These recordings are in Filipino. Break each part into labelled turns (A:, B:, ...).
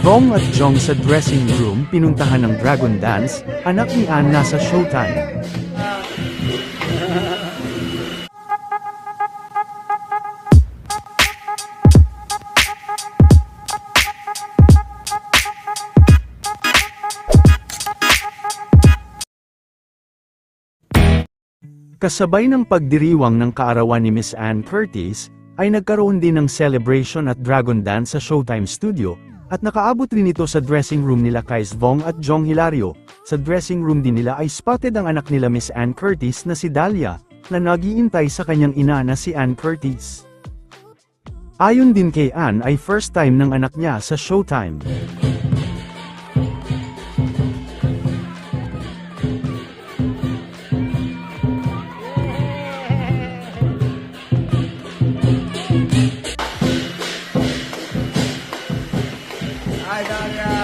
A: Bong at Jong sa dressing room pinuntahan ng Dragon Dance, anak ni Ann nasa Showtime. Kasabay ng pagdiriwang ng kaarawan ni Miss Ann Curtis, ay nagkaroon din ng celebration at Dragon Dance sa Showtime Studio, at nakaabot rin ito sa dressing room nila Kais Vong at Jong Hilario. Sa dressing room din nila ay spotted ang anak nila Miss Ann Curtis na si Dahlia, na nagiintay sa kanyang ina na si Ann Curtis. Ayon din kay Ann ay first time ng anak niya sa Showtime.
B: Hi, Dahlia!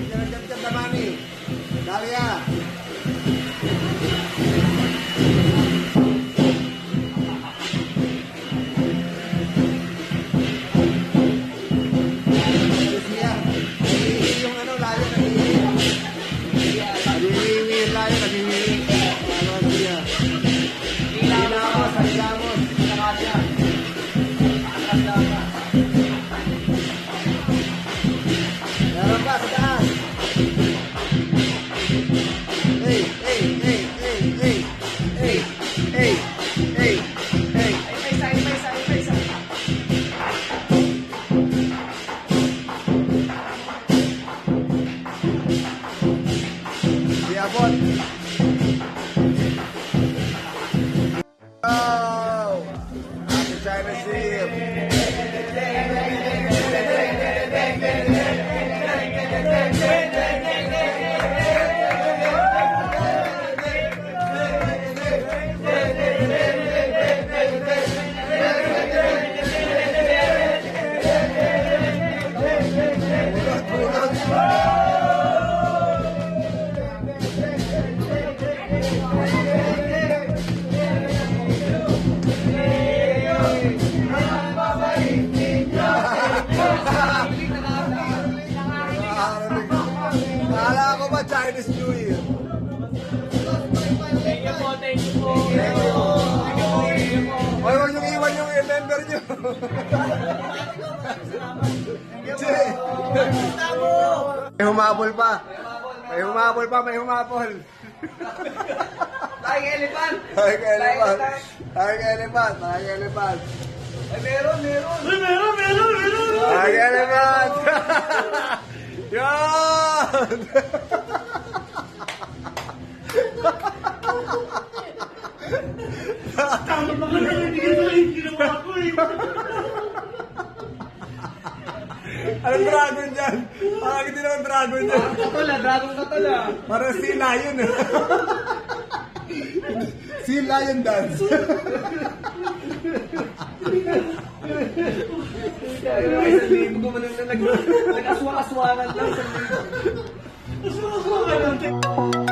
B: Jam-jam na, Mami! Dahlia! Lucia! Naghihiwi yung ano, layo, naghihiwi. Naghihiwi yung layo, naghihiwi. Ano, Lucia? Hilamos, hilamos. Nakasya. Meron ba sa taas? Hey, hey, hey, hey, hey, hey, hey, hey, hey. Isa. Di abot. Oh! Happy Chinese New Year! Kala ko ba Chinese New Year?
C: Thank you po.
B: Oy, huwag niyong iwan yung member niyo. May humabol pa. May humabol.
C: Like elephant.
B: Ay, elephant.
C: Ay, meron.
B: Ay, elephant. Yan!
D: Tama ba ka naliligan sa yung ginawa ko eh?
B: Anong dragon dyan? Parang hindi naman dragon dyan.
C: Dragon katala.
B: Parang sea lion. Sea lion dance.
C: Isang linggo mo nang nag-aswang-aswangan lang.
D: Mas makasama ka lang.